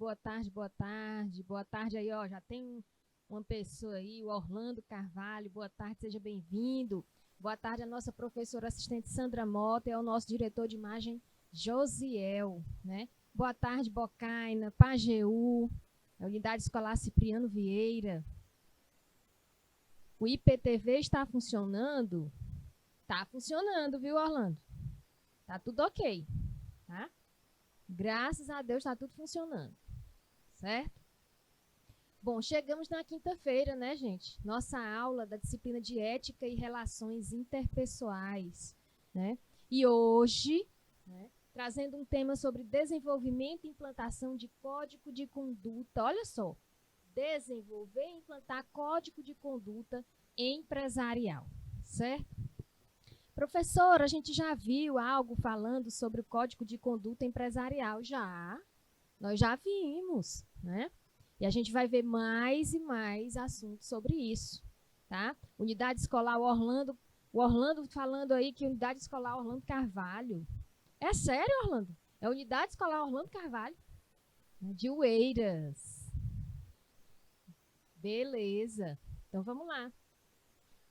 boa tarde, boa tarde. Boa tarde aí, ó, já tem uma pessoa aí, o Orlando Carvalho, boa tarde, seja bem-vindo. Boa tarde a nossa professora assistente Sandra Mota e ao nosso diretor de imagem Josiel, né? Boa tarde, Bocaina, Pajeú, a Unidade Escolar Cipriano Vieira. O IPTV está funcionando? Tá funcionando, viu, Orlando? Tá tudo ok, tá? Graças a Deus tá tudo funcionando, certo? Bom, chegamos na quinta-feira, né, gente? Nossa aula da disciplina de Ética e Relações Interpessoais, né? E hoje, né, trazendo um tema sobre desenvolvimento e implantação de código de conduta. Olha só, desenvolver e implantar código de conduta empresarial, certo? Professora, a gente já viu algo falando sobre o código de conduta empresarial? Já, nós já vimos, né? E a gente vai ver mais e mais assuntos sobre isso, tá? Unidade Escolar o Orlando falando aí que Unidade Escolar Orlando Carvalho. É sério, Orlando? É Unidade Escolar Orlando Carvalho, de Oeiras. Beleza. Então, vamos lá.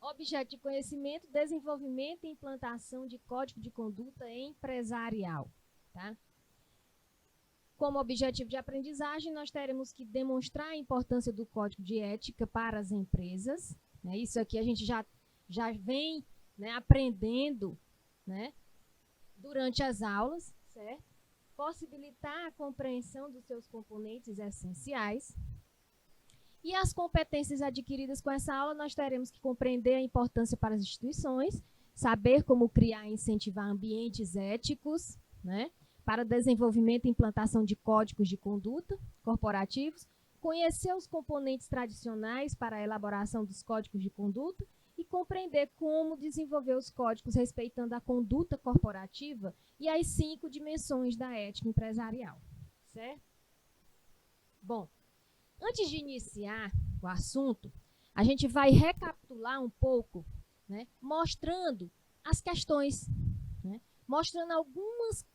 Objeto de conhecimento, desenvolvimento e implantação de código de conduta empresarial, tá? Como objetivo de aprendizagem, nós teremos que demonstrar a importância do código de ética para as empresas, né? Isso aqui a gente já vem, né, aprendendo, né, durante as aulas, certo? Possibilitar a compreensão dos seus componentes essenciais. E as competências adquiridas com essa aula, nós teremos que compreender a importância para as instituições, saber como criar e incentivar ambientes éticos, né, para desenvolvimento e implantação de códigos de conduta corporativos, conhecer os componentes tradicionais para a elaboração dos códigos de conduta e compreender como desenvolver os códigos respeitando a conduta corporativa e as 5 dimensões da ética empresarial, certo? Bom, antes de iniciar o assunto, a gente vai recapitular um pouco, né, mostrando as questões, né, mostrando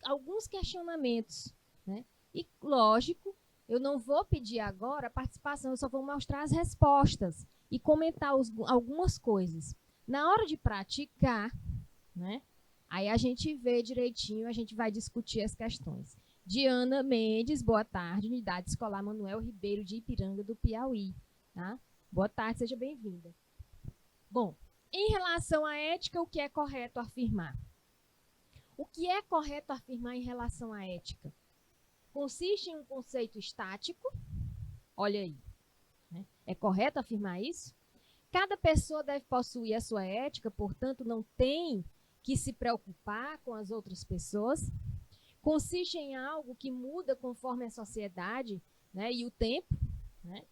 alguns questionamentos, né? E, lógico, eu não vou pedir agora a participação, eu só vou mostrar as respostas e comentar algumas coisas. Na hora de praticar, né, aí a gente vê direitinho, a gente vai discutir as questões. Diana Mendes, boa tarde, Unidade Escolar Manuel Ribeiro de Ipiranga, do Piauí. Tá? Boa tarde, seja bem-vinda. Bom, em relação à ética, o que é correto afirmar? O que é correto afirmar em relação à ética? Consiste em um conceito estático, olha aí, né? É correto afirmar isso? Cada pessoa deve possuir a sua ética, portanto, não tem que se preocupar com as outras pessoas. Consiste em algo que muda conforme a sociedade, né, e o tempo, né?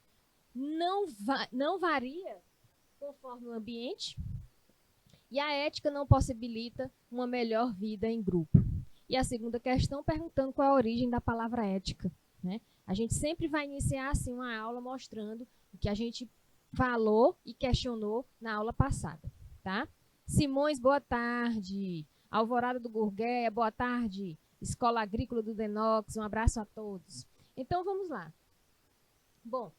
Não varia conforme o ambiente, e a ética não possibilita uma melhor vida em grupo. E a segunda questão, perguntando qual é a origem da palavra ética, né? A gente sempre vai iniciar assim uma aula mostrando o que a gente falou e questionou na aula passada, tá? Simões, boa tarde. Alvorada do Gurgueia, boa tarde. Escola Agrícola do Denox, um abraço a todos. Então, vamos lá. Bom,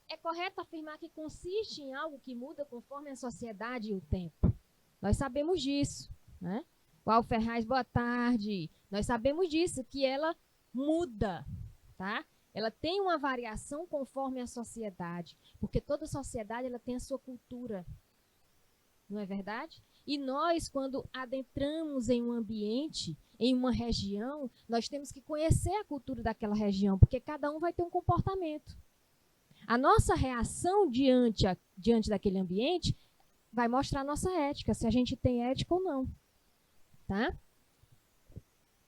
é correto afirmar que consiste em algo que muda conforme a sociedade e o tempo. Nós sabemos disso, né? Val Ferraz, boa tarde. Nós sabemos disso, que ela muda, tá? Ela tem uma variação conforme a sociedade, porque toda sociedade ela tem a sua cultura, não é verdade? E nós, quando adentramos em um ambiente, em uma região, nós temos que conhecer a cultura daquela região, porque cada um vai ter um comportamento. A nossa reação diante daquele ambiente vai mostrar a nossa ética, se a gente tem ética ou não. Tá?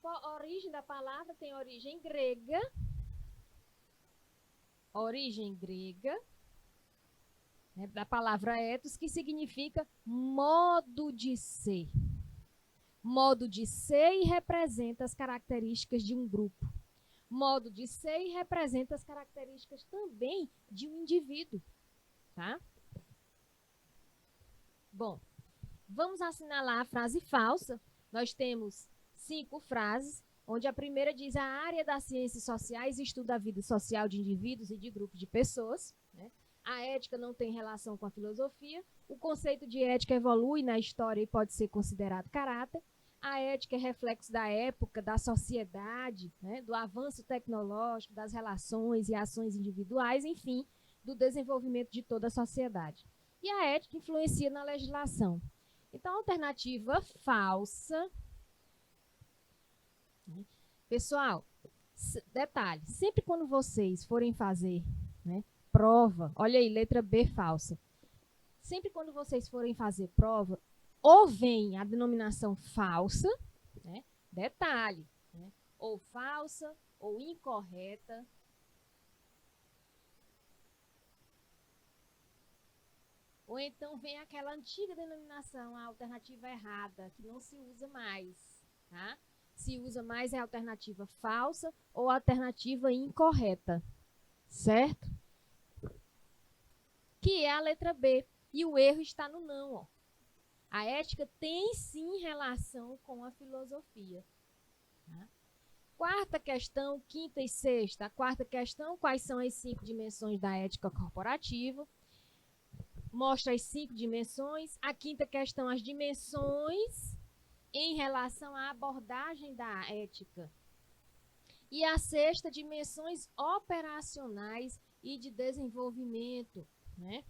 A origem da palavra tem origem grega. Origem grega, né, da palavra ethos, que significa modo de ser. Modo de ser e representa as características de um grupo. Modo de ser e representa as características também de um indivíduo. Tá? Bom, vamos assinalar a frase falsa. Nós temos 5 frases. onde a primeira diz: a área das ciências sociais estuda a vida social de indivíduos e de grupos de pessoas, né? A ética não tem relação com a filosofia. O conceito de ética evolui na história e pode ser considerado caráter. A ética é reflexo da época, da sociedade, né? Do avanço tecnológico, das relações e ações individuais, enfim, do desenvolvimento de toda a sociedade. E a ética influencia na legislação. Então, a alternativa falsa. Pessoal, detalhe, sempre quando vocês forem fazer, né, prova, olha aí, letra B falsa. Sempre quando vocês forem fazer prova, ou vem a denominação falsa, né, detalhe, né, ou falsa ou incorreta, ou então vem aquela antiga denominação, a alternativa errada, que não se usa mais, tá? Se usa mais é a alternativa falsa ou a alternativa incorreta, certo? Que é a letra B. E o erro está no não, ó. A ética tem sim relação com a filosofia. Tá? Quarta questão, quinta e sexta. A quarta questão, quais são as 5 dimensões da ética corporativa? Mostra as 5 dimensões. A quinta questão, as dimensões em relação à abordagem da ética. E a sexta, dimensões operacionais e de desenvolvimento, né?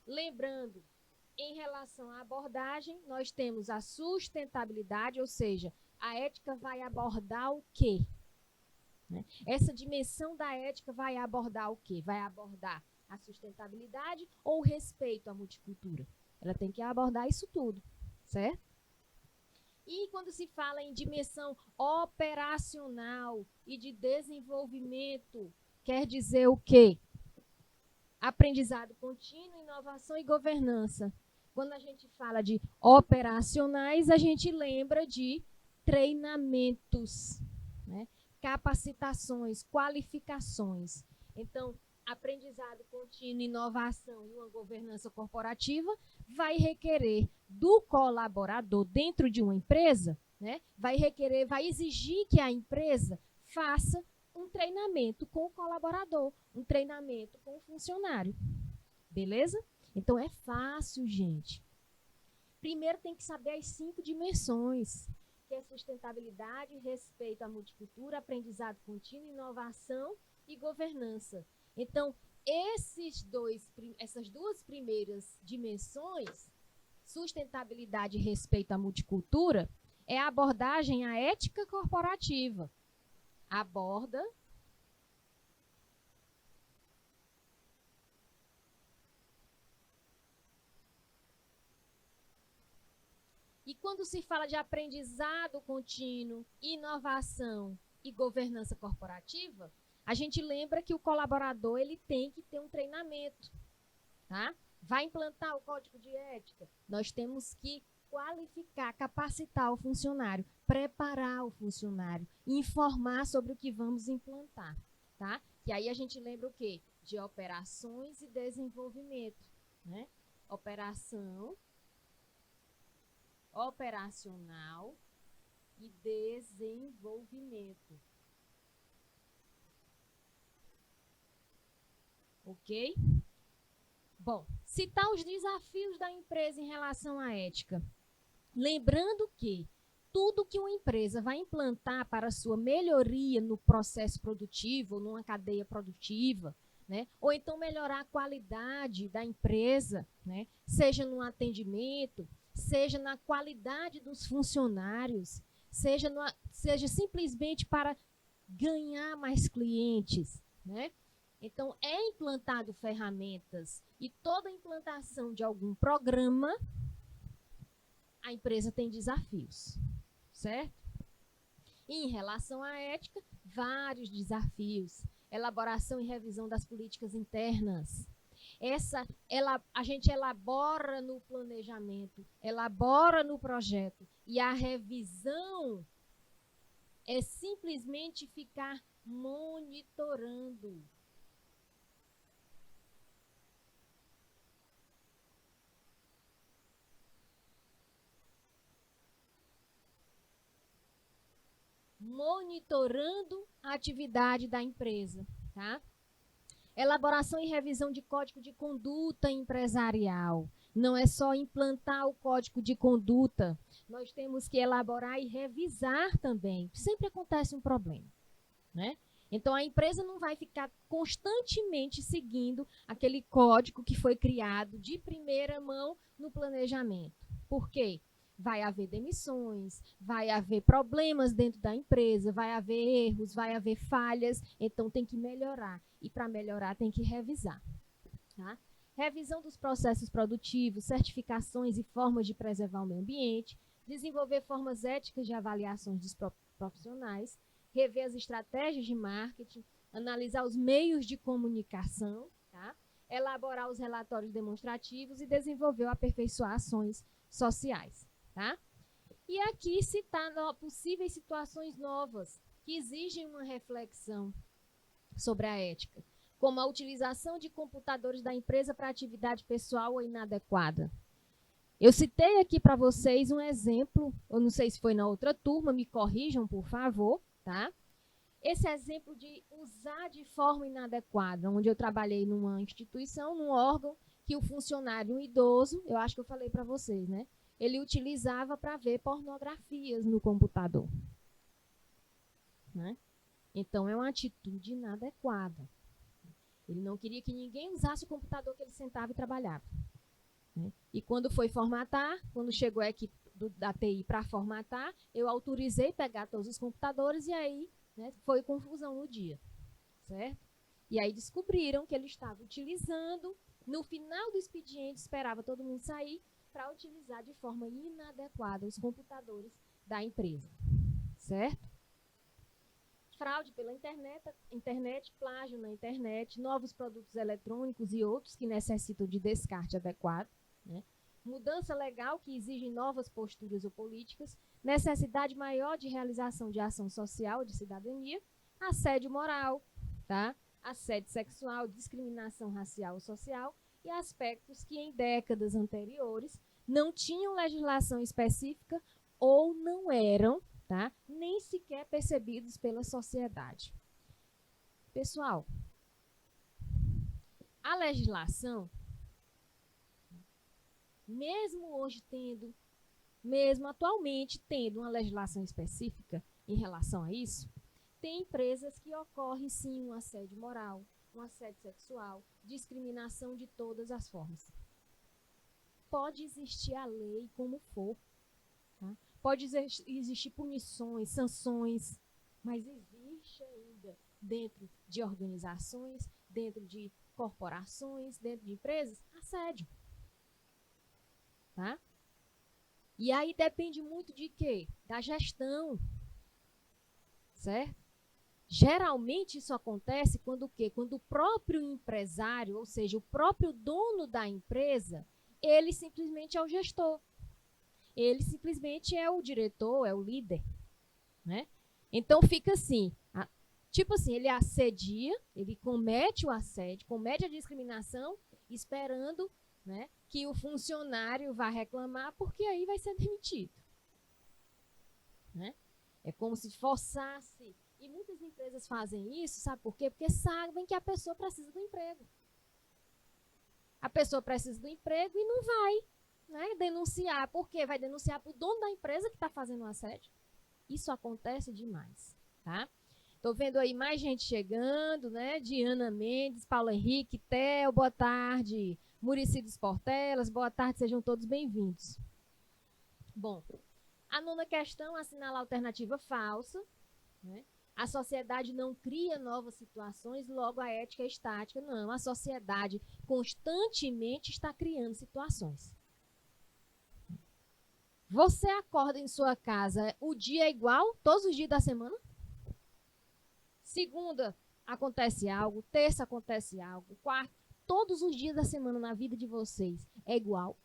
Lembrando, em relação à abordagem, nós temos a sustentabilidade, ou seja, a ética vai abordar o quê? Né? Essa dimensão da ética vai abordar o quê? Vai abordar a sustentabilidade ou o respeito à multicultura? Ela tem que abordar isso tudo, certo? E quando se fala em dimensão operacional e de desenvolvimento, quer dizer o quê? Aprendizado contínuo, inovação e governança. Quando a gente fala de operacionais, a gente lembra de treinamentos, né? Capacitações, qualificações. Então, aprendizado contínuo, inovação e uma governança corporativa vai requerer do colaborador dentro de uma empresa, né? Vai exigir que a empresa faça um treinamento com o colaborador, um treinamento com o funcionário. Beleza? Então é fácil, gente. Primeiro tem que saber as 5 dimensões, que é sustentabilidade, respeito à multicultura, aprendizado contínuo, inovação e governança. Então, essas duas primeiras dimensões, sustentabilidade e respeito à multicultura, é a abordagem à ética corporativa. Aborda e quando se fala de aprendizado contínuo, inovação e governança corporativa, a gente lembra que o colaborador ele tem que ter um treinamento, tá? Vai implantar o código de ética, nós temos que qualificar, capacitar o funcionário, preparar o funcionário, informar sobre o que vamos implantar, tá? E aí a gente lembra o quê? De operações e desenvolvimento, né? Operacional e desenvolvimento. Ok? Bom, citar os desafios da empresa em relação à ética. Lembrando que tudo que uma empresa vai implantar para sua melhoria no processo produtivo, numa cadeia produtiva, né? Ou então melhorar a qualidade da empresa, né? Seja no atendimento, seja na qualidade dos funcionários, seja simplesmente para ganhar mais clientes, né? Então, é implantado ferramentas e toda implantação de algum programa, a empresa tem desafios, certo? E em relação à ética, vários desafios. Elaboração e revisão das políticas internas. A gente elabora no planejamento, elabora no projeto. E a revisão é simplesmente ficar monitorando. monitorando a atividade da empresa, tá? Elaboração e revisão de código de conduta empresarial. Não é só implantar o código de conduta, nós temos que elaborar e revisar também. Sempre acontece um problema, né? Então, a empresa não vai ficar constantemente seguindo aquele código que foi criado de primeira mão no planejamento. Por quê? Vai haver demissões, vai haver problemas dentro da empresa, vai haver erros, vai haver falhas, então tem que melhorar. E para melhorar tem que revisar. Tá? Revisão dos processos produtivos, certificações e formas de preservar o meio ambiente, desenvolver formas éticas de avaliações dos profissionais, rever as estratégias de marketing, analisar os meios de comunicação, tá? Elaborar os relatórios demonstrativos e desenvolver ou aperfeiçoar ações sociais. Tá? E aqui citar possíveis situações novas que exigem uma reflexão sobre a ética, como a utilização de computadores da empresa para atividade pessoal ou inadequada. Eu citei aqui para vocês um exemplo, eu não sei se foi na outra turma, me corrijam, por favor, tá? Esse exemplo de usar de forma inadequada, onde eu trabalhei numa instituição, num órgão, que o funcionário, um idoso, eu acho que eu falei para vocês, né? Ele utilizava para ver pornografias no computador. Né? Então, é uma atitude inadequada. Ele não queria que ninguém usasse o computador que ele sentava e trabalhava. Né? E quando foi formatar, quando chegou a equipe da TI para formatar, eu autorizei pegar todos os computadores e aí, né, foi confusão no dia. Certo? E aí descobriram que ele estava utilizando, no final do expediente, esperava todo mundo sair, para utilizar de forma inadequada os computadores da empresa, certo? Fraude pela internet, plágio na internet, novos produtos eletrônicos e outros que necessitam de descarte adequado, né? Mudança legal que exige novas posturas ou políticas, necessidade maior de realização de ação social, de cidadania, assédio moral, tá? Assédio sexual, discriminação racial ou social, e aspectos que em décadas anteriores não tinham legislação específica ou não eram, tá, nem sequer percebidos pela sociedade. Pessoal, a legislação, mesmo hoje tendo, mesmo atualmente tendo uma legislação específica em relação a isso, tem empresas que ocorre sim um assédio moral, um assédio sexual, discriminação de todas as formas. Pode existir a lei como for, tá? Pode existir punições, sanções, mas existe ainda dentro de organizações, dentro de corporações, dentro de empresas, assédio. Tá? E aí depende muito de quê? Da gestão, certo? Geralmente isso acontece quando o quê? Quando o próprio empresário, ou seja, o próprio dono da empresa, ele simplesmente é o gestor. Ele simplesmente é o diretor, é o líder. Né? Então fica assim, tipo assim, ele assedia, ele comete o assédio, comete a discriminação, esperando, né, que o funcionário vá reclamar, porque aí vai ser demitido. Né? É como se forçasse. E muitas empresas fazem isso, sabe por quê? Porque sabem que a pessoa precisa do emprego. A pessoa precisa do emprego e não vai, né, denunciar. Por quê? Vai denunciar para o dono da empresa que está fazendo o assédio. Isso acontece demais. Tá? Estou vendo aí mais gente chegando, né? Diana Mendes, Paulo Henrique, Theo, boa tarde. Muricy dos Portelas, boa tarde, sejam todos bem-vindos. Bom, a nona questão assinala a alternativa falsa, né? A sociedade não cria novas situações, logo a ética é estática. Não, a sociedade constantemente está criando situações. Você acorda em sua casa, o dia é igual todos os dias da semana? Segunda, acontece algo, terça acontece algo, quarta, todos os dias da semana na vida de vocês é igual.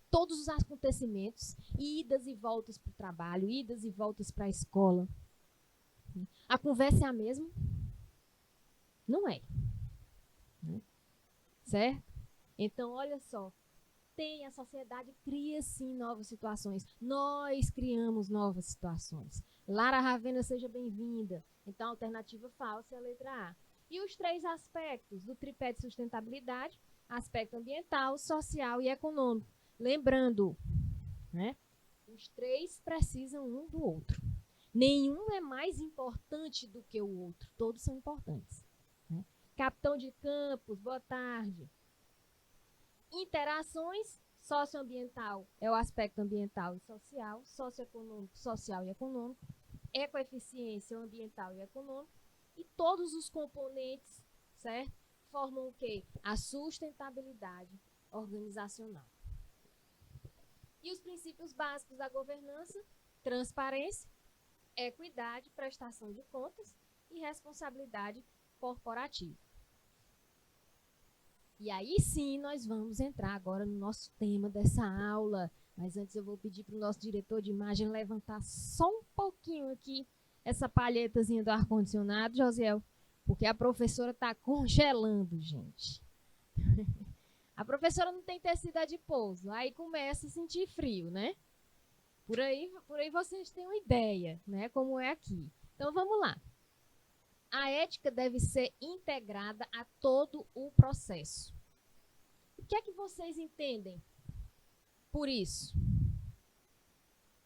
Todos os acontecimentos, idas e voltas para o trabalho, idas e voltas para a escola. A conversa é a mesma? Não é. Certo? Então, olha só. tem, a sociedade cria sim novas situações. Nós criamos novas situações. Lara Ravena, seja bem-vinda. Então, a alternativa falsa é a letra A. E os 3 aspectos do tripé de sustentabilidade: aspecto ambiental, social e econômico. Lembrando, né, os 3 precisam um do outro. Nenhum é mais importante do que o outro. Todos são importantes. Né? Capitão de Campos, boa tarde. Interações, socioambiental é o aspecto ambiental e social, socioeconômico, social e econômico, ecoeficiência ambiental e econômico, e todos os componentes, certo, formam o quê? A sustentabilidade organizacional. E os princípios básicos da governança: transparência, equidade, prestação de contas e responsabilidade corporativa. E aí sim nós vamos entrar agora no nosso tema dessa aula. Mas antes eu vou pedir para o nosso diretor de imagem levantar só um pouquinho aqui essa palhetazinha do ar-condicionado, Josiel, porque a professora está congelando, gente. A professora não tem tecido adiposo, aí começa a sentir frio, né? Por aí vocês têm uma ideia, né, como é aqui. Então vamos lá. A ética deve ser integrada a todo o processo. O que é que vocês entendem por isso?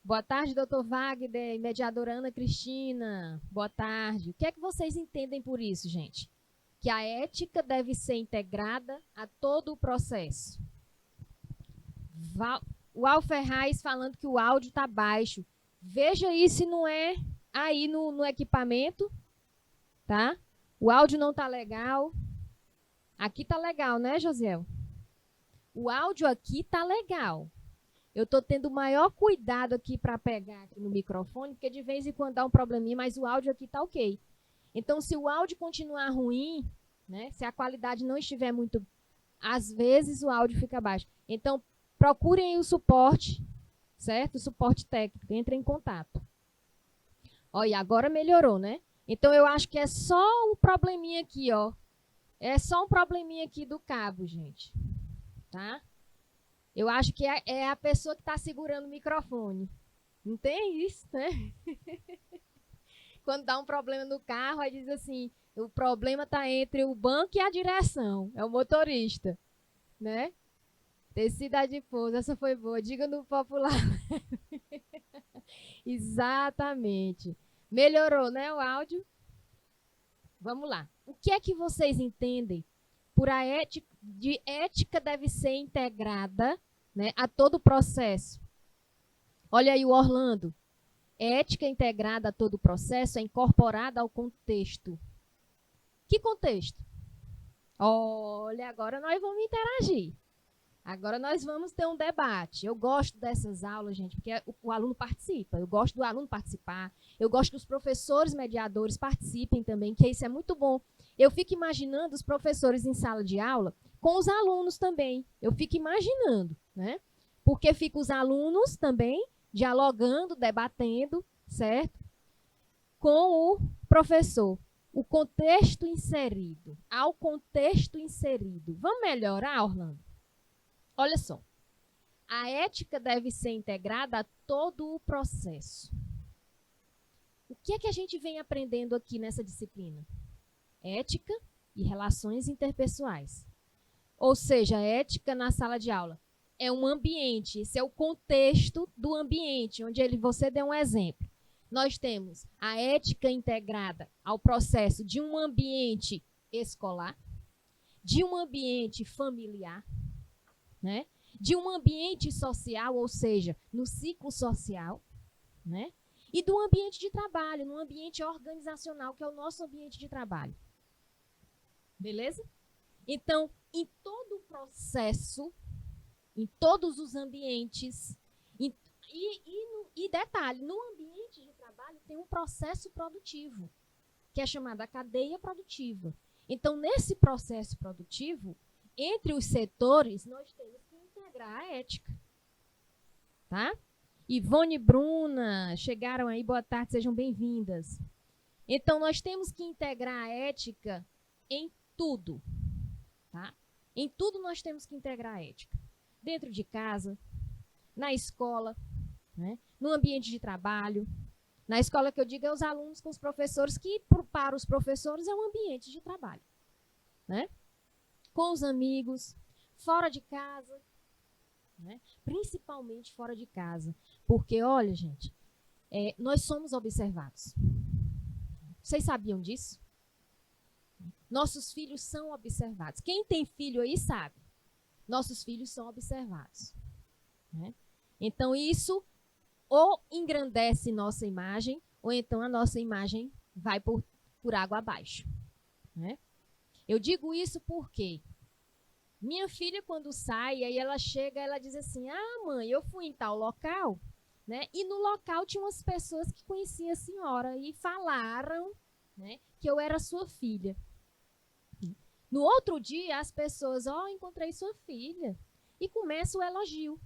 Boa tarde, doutor Wagner, mediadora Ana Cristina. Boa tarde. O que é que vocês entendem por isso, gente? Que a ética deve ser integrada a todo o processo. O Alferraz falando que o áudio está baixo. Veja aí se não é aí no equipamento. Tá? O áudio não tá legal. Aqui tá legal, né, Josiel? O áudio aqui tá legal. Eu tô tendo o maior cuidado aqui para pegar aqui no microfone, porque de vez em quando dá um probleminha, mas o áudio aqui tá ok. Então, se o áudio continuar ruim, né, se a qualidade não estiver muito, às vezes o áudio fica baixo. Então, procurem o suporte, certo? O suporte técnico, entrem em contato. Olha, agora melhorou, né? Então, eu acho que é só um probleminha aqui, ó. É só um probleminha aqui do cabo, gente. Tá? Eu acho que é a pessoa que está segurando o microfone. Não tem isso, né? Quando dá um problema no carro, aí diz assim, o problema está entre o banco e a direção. É o motorista, né? Tecido adiposo, essa foi boa. Diga no popular. Exatamente. Melhorou, né, o áudio? Vamos lá. O que é que vocês entendem por a ética deve ser integrada, né, a todo o processo? Olha aí o Orlando. Ética integrada a todo o processo é incorporada ao contexto. Que contexto? Olha, agora nós vamos interagir. Agora nós vamos ter um debate. Eu gosto dessas aulas, gente, porque o aluno participa. Eu gosto do aluno participar. Eu gosto que os professores mediadores participem também, que isso é muito bom. Eu fico imaginando os professores em sala de aula com os alunos também. Eu fico imaginando, né? Porque ficam os alunos também dialogando, debatendo, certo? Com o professor. O contexto inserido. Ao contexto inserido. Vamos melhorar, Orlando? Olha só, a ética deve ser integrada a todo o processo. O que é que a gente vem aprendendo aqui nessa disciplina? Ética e relações interpessoais. Ou seja, ética na sala de aula é um ambiente, esse é o contexto do ambiente, onde você deu um exemplo. Nós temos a ética integrada ao processo de um ambiente escolar, de um ambiente familiar, né? De um ambiente social, ou seja, no ciclo social, né? E do ambiente de trabalho, no ambiente organizacional, que é o nosso ambiente de trabalho. Beleza? Então, em todo o processo, em todos os ambientes, e detalhe, no ambiente de trabalho tem um processo produtivo, que é chamado a cadeia produtiva. Então, nesse processo produtivo, entre os setores, nós temos que integrar a ética. Tá? Ivone e Bruna, chegaram aí, boa tarde, sejam bem-vindas. Então, nós temos que integrar a ética em tudo. Tá? Em tudo nós temos que integrar a ética. dentro de casa, na escola, né? No ambiente de trabalho. Na escola que eu digo é os alunos com os professores, que para os professores é um ambiente de trabalho, né? Com os amigos, fora de casa, né? Principalmente fora de casa. Porque, olha, gente, nós somos observados. Vocês sabiam disso? Nossos filhos são observados. Quem tem filho aí sabe. Nossos filhos são observados, né? Então, isso ou engrandece nossa imagem, ou então a nossa imagem vai por água abaixo, né? Eu digo isso porque minha filha, quando sai, aí ela chega, ela diz assim: ah, mãe, eu fui em tal local, né? E no local tinha umas pessoas que conheciam a senhora e falaram, né, que eu era sua filha. No outro dia, as pessoas, encontrei sua filha. E começa o elogio.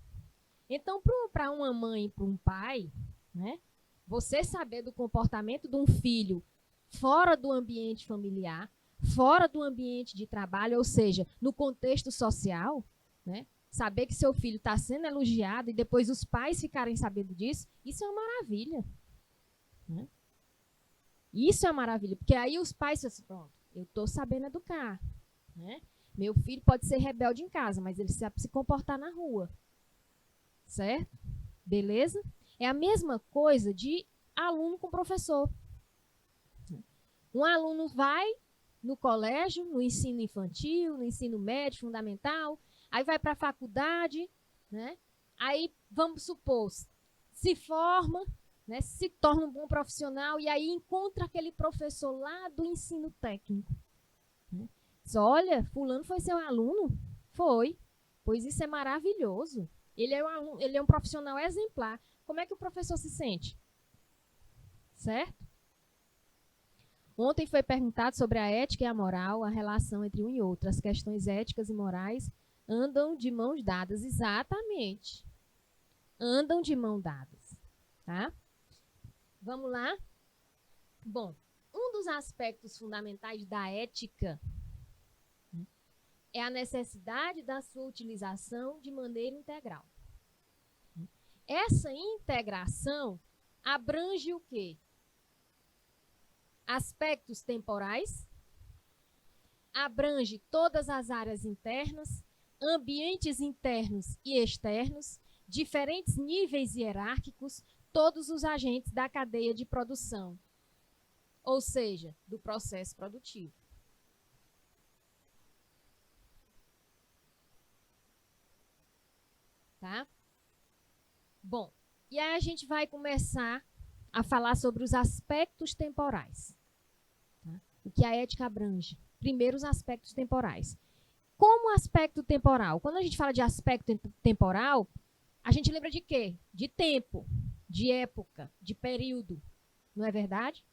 Então, para uma mãe e para um pai, né, você saber do comportamento de um filho fora do ambiente familiar, fora do ambiente de trabalho, ou seja, no contexto social, né, saber que seu filho está sendo elogiado e depois os pais ficarem sabendo disso, isso é uma maravilha, né? Isso é uma maravilha, porque aí os pais falam assim: pronto, eu estou sabendo educar, né? Meu filho pode ser rebelde em casa, mas ele sabe se comportar na rua. Certo? Beleza? É a mesma coisa de aluno com professor. Um aluno vai no colégio, no ensino infantil, no ensino médio, fundamental, aí vai para a faculdade, né? Aí, vamos supor, se forma, né? Se torna um bom profissional e aí encontra aquele professor lá do ensino técnico. Né? Diz: olha, fulano foi seu aluno? Foi. Pois isso é maravilhoso. Ele é um profissional exemplar. Como é que o professor se sente? Certo? Ontem foi perguntado sobre a ética e a moral, a relação entre um e outro. As questões éticas e morais andam de mãos dadas. Exatamente. Andam de mãos dadas. Tá? Vamos lá? Bom, um dos aspectos fundamentais da ética é a necessidade da sua utilização de maneira integral. Essa integração abrange o quê? Aspectos temporais, abrange todas as áreas internas, ambientes internos e externos, diferentes níveis hierárquicos, todos os agentes da cadeia de produção, ou seja, do processo produtivo. Tá? Bom, e aí a gente vai começar a falar sobre os aspectos temporais. Tá? O que a ética abrange? Primeiro, os aspectos temporais. Como aspecto temporal? Quando a gente fala de aspecto temporal, a gente lembra de quê? De tempo, de época, de período. Não é verdade?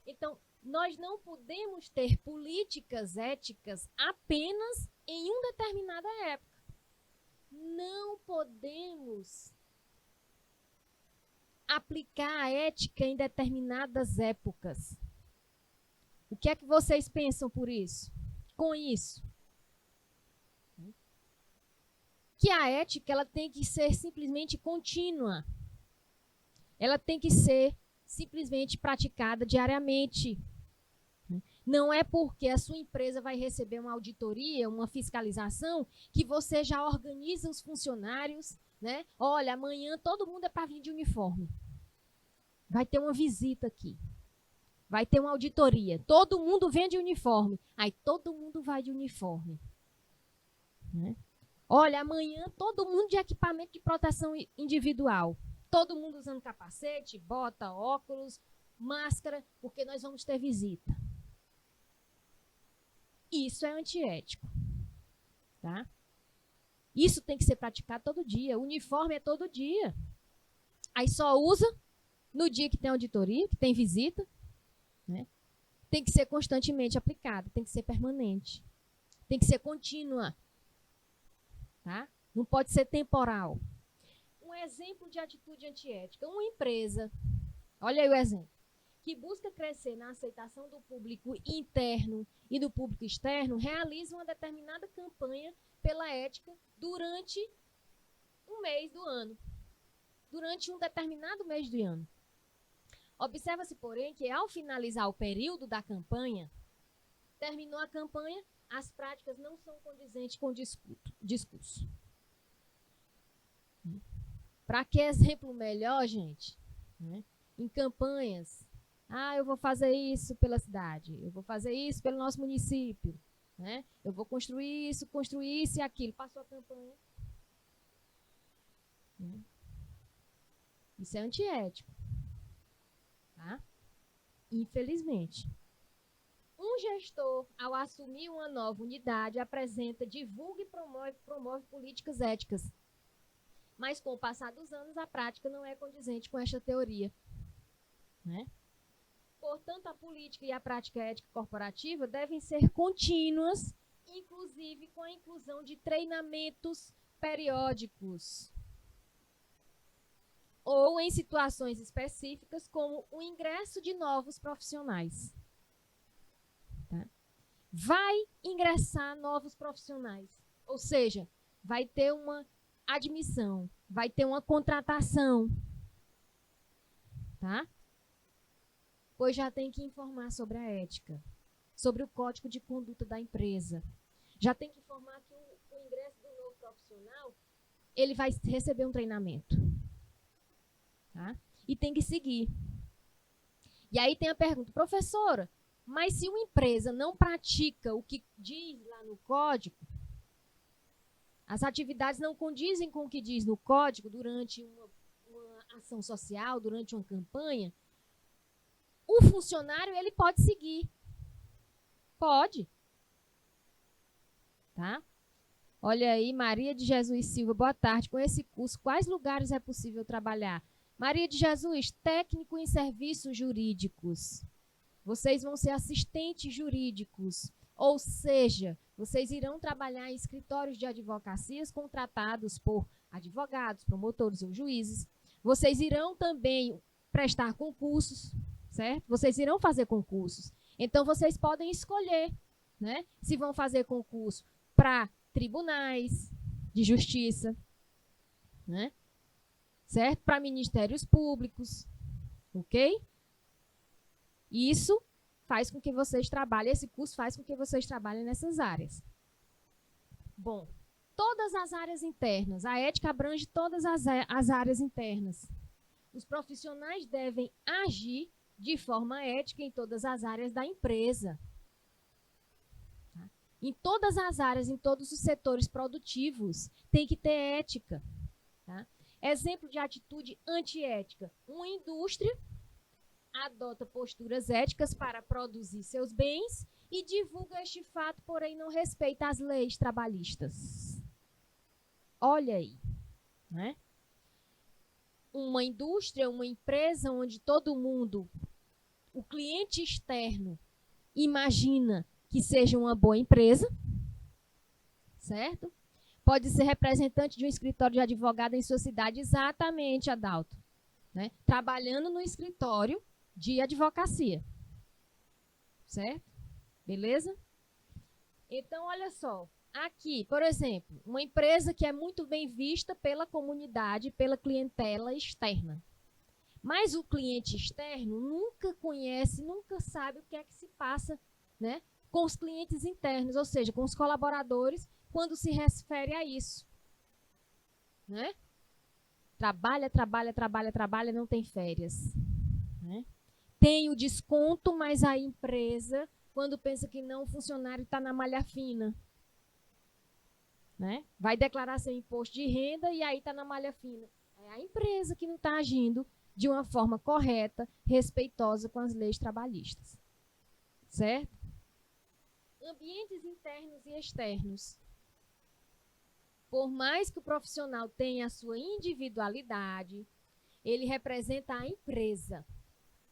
Então, nós não podemos ter políticas éticas apenas em uma determinada época. Não podemos aplicar a ética em determinadas épocas. O que é que vocês pensam por isso? Com isso? Que a ética ela tem que ser simplesmente contínua. Ela tem que ser simplesmente praticada diariamente. Não é porque a sua empresa vai receber uma auditoria, uma fiscalização, que você já organiza os funcionários, né? Olha, amanhã todo mundo é para vir de uniforme. Vai ter uma visita aqui. Vai ter uma auditoria. Todo mundo vem de uniforme. Aí todo mundo vai de uniforme. Né? Olha, amanhã todo mundo de equipamento de proteção individual. Todo mundo usando capacete, bota, óculos, máscara, porque nós vamos ter visita. Isso é antiético. Tá? Isso tem que ser praticado todo dia. O uniforme é todo dia. Aí só usa no dia que tem auditoria, que tem visita. Né? Tem que ser constantemente aplicado, tem que ser permanente. Tem que ser contínua. Tá? Não pode ser temporal. Um exemplo de atitude antiética. Uma empresa, olha aí o exemplo, que busca crescer na aceitação do público interno e do público externo, realiza uma determinada campanha pela ética durante um mês do ano, durante um determinado mês do ano. Observa-se, porém, que ao finalizar o período da campanha, terminou a campanha, as práticas não são condizentes com o discurso. Para que exemplo melhor, gente? Em campanhas, eu vou fazer isso pela cidade, eu vou fazer isso pelo nosso município, eu vou construir isso e aquilo. Passou a campanha. Isso é antiético. Tá? Infelizmente. Um gestor, ao assumir uma nova unidade, apresenta, divulga e promove políticas éticas. Mas, com o passar dos anos, a prática não é condizente com esta teoria. Portanto, a política e a prática ética corporativa devem ser contínuas, inclusive com a inclusão de treinamentos periódicos. Ou em situações específicas, como o ingresso de novos profissionais. Tá? Vai ingressar novos profissionais, ou seja, vai ter uma admissão, vai ter uma contratação, tá? Pois já tem que informar sobre a ética, sobre o código de conduta da empresa. Já tem que informar que o ingresso do novo profissional, ele vai receber um treinamento. Tá? E tem que seguir. E aí tem a pergunta, professora, mas se uma empresa não pratica o que diz lá no código, as atividades não condizem com o que diz no código durante uma ação social, durante uma campanha, o funcionário ele pode seguir. Pode. Tá? Olha aí, Maria de Jesus Silva, boa tarde. Com esse curso, quais lugares é possível trabalhar? Maria de Jesus, técnico em serviços jurídicos. Vocês vão ser assistentes jurídicos, ou seja, vocês irão trabalhar em escritórios de advocacias contratados por advogados, promotores ou juízes. Vocês irão também prestar concursos, certo? Vocês irão fazer concursos. Então, vocês podem escolher, se vão fazer concurso para tribunais de justiça, certo? Para ministérios públicos, ok? Isso faz com que vocês trabalhem, esse curso faz com que vocês trabalhem nessas áreas. Bom, todas as áreas internas, a ética abrange todas as áreas internas. Os profissionais devem agir de forma ética em todas as áreas da empresa. Tá? Em todas as áreas, em todos os setores produtivos, tem que ter ética. Tá? Exemplo de atitude antiética. Uma indústria adota posturas éticas para produzir seus bens e divulga este fato, porém não respeita as leis trabalhistas. Olha aí. Uma indústria, uma empresa onde todo mundo, o cliente externo, imagina que seja uma boa empresa, certo? Pode ser representante de um escritório de advogado em sua cidade, exatamente, Adalto. Trabalhando no escritório de advocacia. Certo? Beleza? Então, olha só. Aqui, por exemplo, uma empresa que é muito bem vista pela comunidade, pela clientela externa. Mas o cliente externo nunca conhece, nunca sabe o que é que se passa, com os clientes internos, ou seja, com os colaboradores, quando se refere a isso. Trabalha, trabalha, trabalha, trabalha, não tem férias. Tem o desconto, mas a empresa, quando pensa que não, o funcionário está na malha fina. Vai declarar seu imposto de renda e aí está na malha fina. É a empresa que não está agindo de uma forma correta, respeitosa com as leis trabalhistas. Certo? Ambientes internos e externos. Por mais que o profissional tenha a sua individualidade, ele representa a empresa.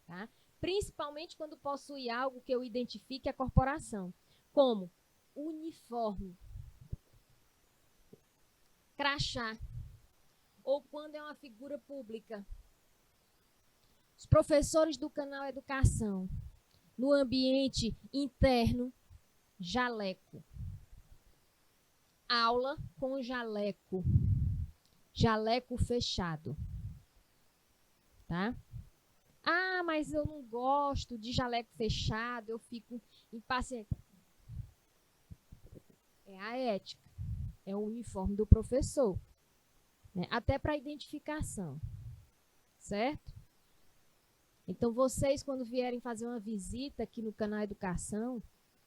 Tá? Principalmente quando possui algo que eu identifique a corporação, como uniforme, crachá, ou quando é uma figura pública. Os professores do canal Educação, no ambiente interno, jaleco. Aula com jaleco. Jaleco fechado. Tá? Ah, mas eu não gosto de jaleco fechado, eu fico impaciente. É a ética. É o uniforme do professor. Né? Até para identificação. Certo? Então, vocês, quando vierem fazer uma visita aqui no canal Educação,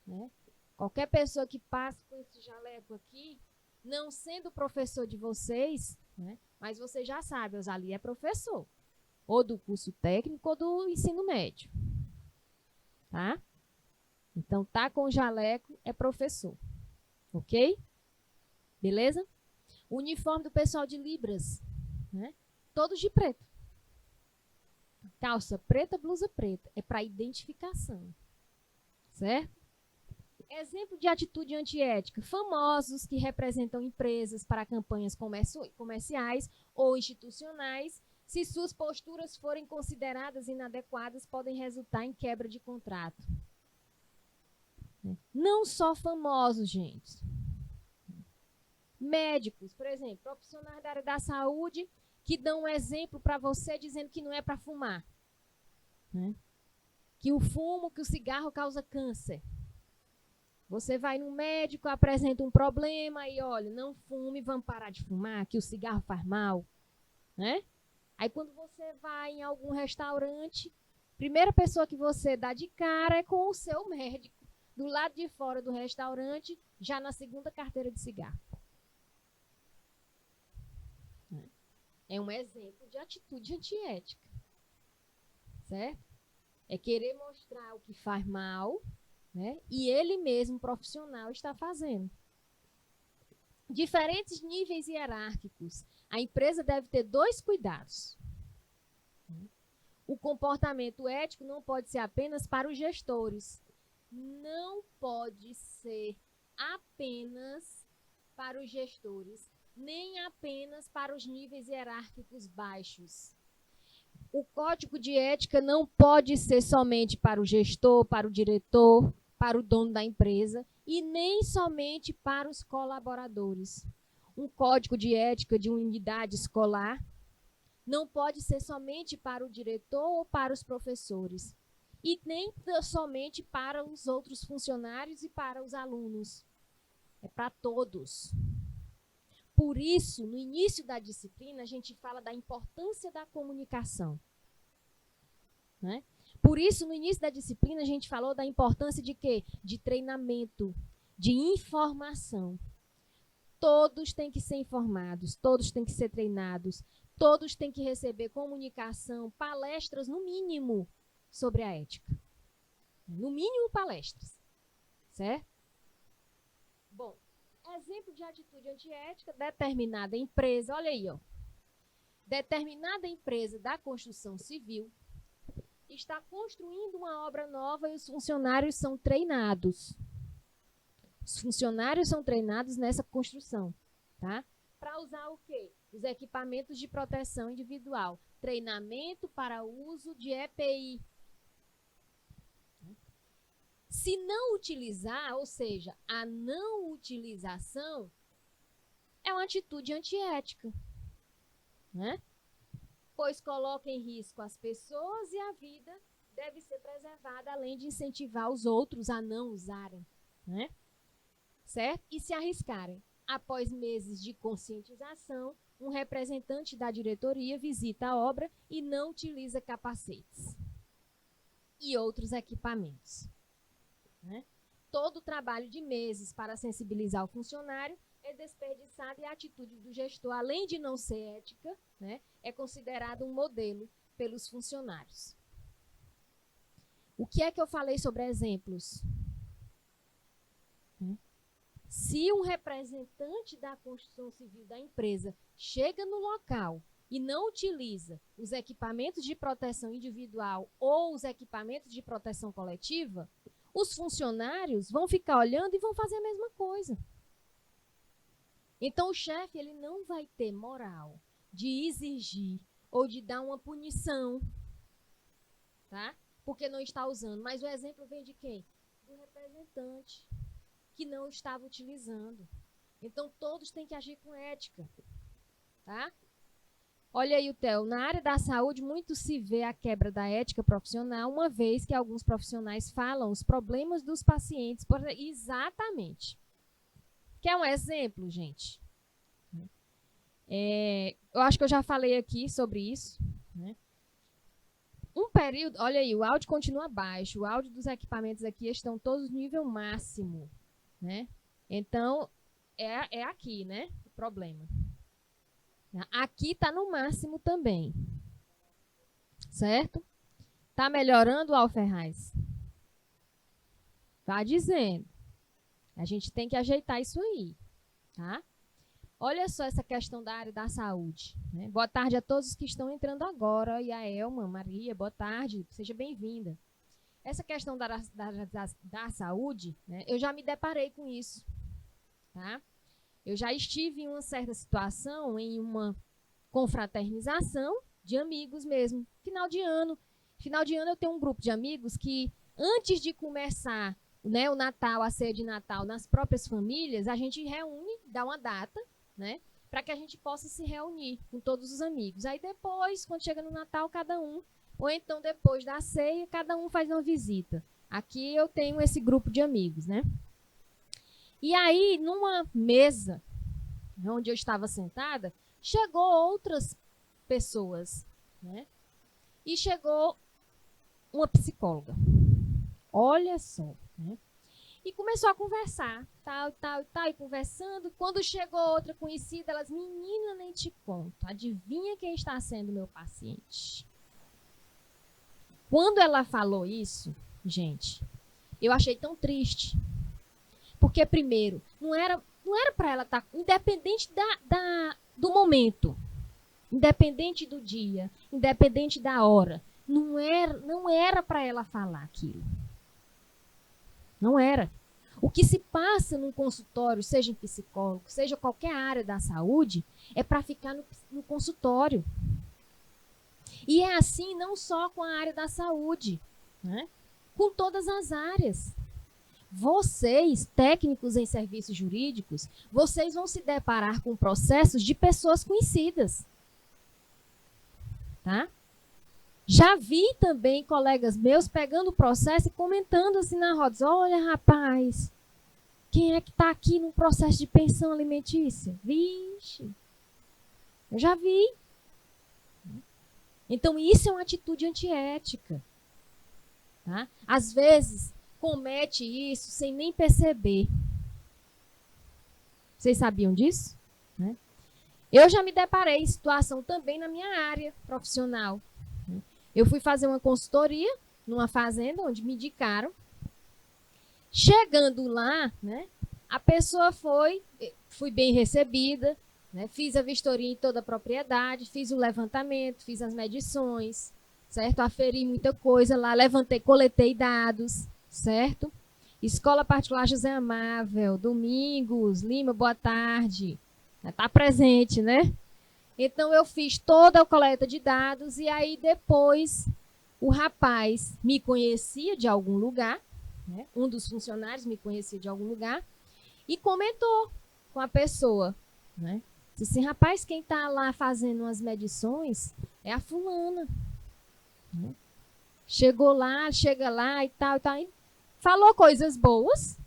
né, qualquer pessoa que passe com esse jaleco aqui, não sendo professor de vocês, né, mas você já sabe, ali é professor, ou do curso técnico ou do ensino médio. Tá? Então, tá com o jaleco é professor. Ok? Beleza? O uniforme do pessoal de Libras, né, todos de preto. Calça preta, blusa preta. É para identificação. Certo? Exemplo de atitude antiética. Famosos que representam empresas para campanhas comerciais ou institucionais. Se suas posturas forem consideradas inadequadas, podem resultar em quebra de contrato. Não só famosos, gente. Médicos, por exemplo, profissionais da área da saúde que dão um exemplo para você dizendo que não é para fumar. Né? Que o fumo, que o cigarro causa câncer. Você vai no médico, apresenta um problema e olha, não fume, vamos parar de fumar, que o cigarro faz mal. Né? Aí quando você vai em algum restaurante, primeira pessoa que você dá de cara é com o seu médico, do lado de fora do restaurante, já na segunda carteira de cigarro. É um exemplo de atitude antiética. Certo? É querer mostrar o que faz mal, né? E ele mesmo, profissional, está fazendo. Diferentes níveis hierárquicos. A empresa deve ter 2 cuidados. O comportamento ético não pode ser apenas para os gestores. Não pode ser apenas para os gestores, nem apenas para os níveis hierárquicos baixos. O código de ética não pode ser somente para o gestor, para o diretor, para o dono da empresa e nem somente para os colaboradores. Um código de ética de uma unidade escolar não pode ser somente para o diretor ou para os professores e nem somente para os outros funcionários e para os alunos. É para todos. Por isso, no início da disciplina, a gente fala da importância da comunicação. Né? Por isso, no início da disciplina, a gente falou da importância de quê? De treinamento, de informação. Todos têm que ser informados, todos têm que ser treinados, todos têm que receber comunicação, palestras, no mínimo, sobre a ética. No mínimo, palestras. Certo? Bom, exemplo de atitude antiética, determinada empresa, olha aí, ó. Determinada empresa da construção civil está construindo uma obra nova e os funcionários são treinados. Os funcionários são treinados nessa construção, tá? Para usar o quê? Os equipamentos de proteção individual. Treinamento para uso de EPI. Se não utilizar, ou seja, a não utilização é uma atitude antiética, né? Pois coloca em risco as pessoas e a vida deve ser preservada, além de incentivar os outros a não usarem, né? Certo? E se arriscarem. Após meses de conscientização, um representante da diretoria visita a obra e não utiliza capacetes e outros equipamentos. Né? Todo o trabalho de meses para sensibilizar o funcionário é desperdiçado e a atitude do gestor, além de não ser ética, né, é considerado um modelo pelos funcionários. O que é que eu falei sobre exemplos? Se um representante da construção civil da empresa chega no local e não utiliza os equipamentos de proteção individual ou os equipamentos de proteção coletiva, os funcionários vão ficar olhando e vão fazer a mesma coisa. Então, o chefe ele não vai ter moral de exigir ou de dar uma punição tá? Porque não está usando. Mas o exemplo vem de quem? Do representante, que não estava utilizando. Então, todos têm que agir com ética, tá? Olha aí o Theo, na área da saúde, muito se vê a quebra da ética profissional, uma vez que alguns profissionais falam os problemas dos pacientes. Exatamente. Quer um exemplo, gente? Eu acho que eu já falei aqui sobre isso, né? Um período, olha aí, o áudio continua baixo, o áudio dos equipamentos aqui estão todos no nível máximo, né? Então, é aqui, né? O problema. Aqui está no máximo também. Certo? Está melhorando, Alferraz? Está dizendo. A gente tem que ajeitar isso aí. Tá? Olha só essa questão da área da saúde. Né? Boa tarde a todos que estão entrando agora. E a Elma, Maria, boa tarde. Seja bem-vinda. Essa questão da saúde, né? Eu já me deparei com isso. Tá? Eu já estive em uma certa situação, em uma confraternização de amigos mesmo. Final de ano eu tenho um grupo de amigos que, antes de começar, né, o Natal, a ceia de Natal, nas próprias famílias, a gente reúne, dá uma data, né, para que a gente possa se reunir com todos os amigos. Aí depois, quando chega no Natal, cada um, ou então depois da ceia, cada um faz uma visita. Aqui eu tenho esse grupo de amigos, né? E aí, numa mesa onde eu estava sentada, chegou outras pessoas, né? E chegou uma psicóloga. Olha só, né? E começou a conversar, tal, e conversando. Quando chegou outra conhecida, elas, menina, nem te conto. Adivinha quem está sendo meu paciente? Quando ela falou isso, gente, eu achei tão triste. Porque, primeiro, não era para ela estar, independente do momento, independente do dia, independente da hora, não era para ela falar aquilo. Não era. O que se passa num consultório, seja em psicólogo, seja qualquer área da saúde, é para ficar no consultório. E é assim não só com a área da saúde, né? Com todas as áreas. Vocês, técnicos em serviços jurídicos, vocês vão se deparar com processos de pessoas conhecidas. Tá? Já vi também colegas meus pegando o processo e comentando assim na roda. Olha, rapaz, quem é que está aqui no processo de pensão alimentícia? Vixe, eu já vi. Então, isso é uma atitude antiética. Tá? Às vezes, comete isso sem nem perceber. Vocês sabiam disso? Né? Eu já me deparei em situação também na minha área profissional. Eu fui fazer uma consultoria numa fazenda onde me indicaram. Chegando lá, né, a pessoa fui bem recebida, né, fiz a vistoria em toda a propriedade, fiz o levantamento, fiz as medições, certo? Aferi muita coisa lá, coletei dados, certo? Escola Particular José Amável, Domingos, Lima, boa tarde. Está presente, né? Então, eu fiz toda a coleta de dados e aí depois o rapaz me conhecia de algum lugar, né? Um dos funcionários me conhecia de algum lugar e comentou com a pessoa, né? Disse assim, rapaz, quem está lá fazendo umas medições é a fulana. Né? Chega lá e tal, e falou coisas boas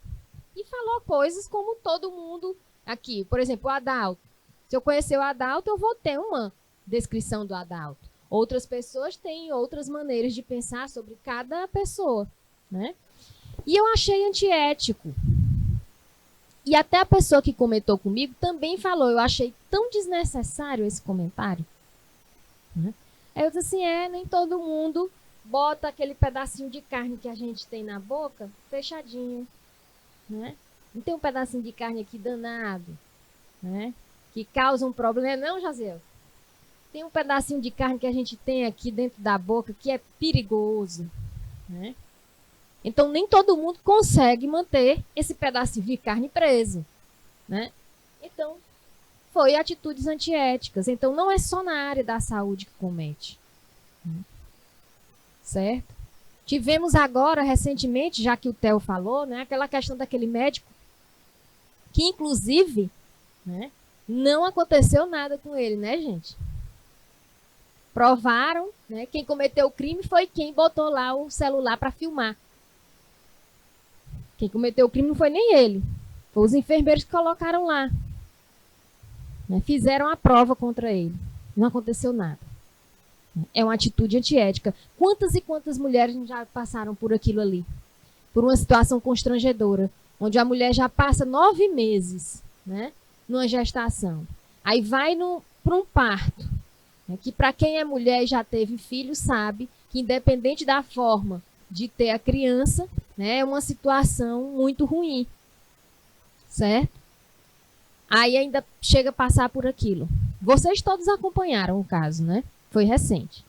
e falou coisas como todo mundo aqui. Por exemplo, o Adalto. Se eu conhecer o Adalto, eu vou ter uma descrição do Adalto. Outras pessoas têm outras maneiras de pensar sobre cada pessoa, né? E eu achei antiético. E até a pessoa que comentou comigo também falou, eu achei tão desnecessário esse comentário. Né? Aí eu disse assim, nem todo mundo bota aquele pedacinho de carne que a gente tem na boca fechadinho. Né? Não tem um pedacinho de carne aqui danado, né? Que causa um problema, não, Jaziel? Tem um pedacinho de carne que a gente tem aqui dentro da boca que é perigoso, né? Então, nem todo mundo consegue manter esse pedacinho de carne preso, né? Então, foi atitudes antiéticas. Então, não é só na área da saúde que comete. certo? Tivemos agora, recentemente, já que o Theo falou, né, aquela questão daquele médico que, inclusive, né, não aconteceu nada com ele, né, gente? Provaram, né, quem cometeu o crime foi quem botou lá o celular para filmar. Quem cometeu o crime não foi nem ele, foi os enfermeiros que colocaram lá. Né, fizeram a prova contra ele. Não aconteceu nada. É uma atitude antiética. Quantas e quantas mulheres já passaram por aquilo ali? Por uma situação constrangedora, onde a mulher já passa 9 meses, né, numa gestação. Aí vai para um parto, né, que para quem é mulher e já teve filho sabe que independente da forma de ter a criança, né, é uma situação muito ruim, certo? Aí ainda chega a passar por aquilo. Vocês todos acompanharam o caso, né? Foi recente.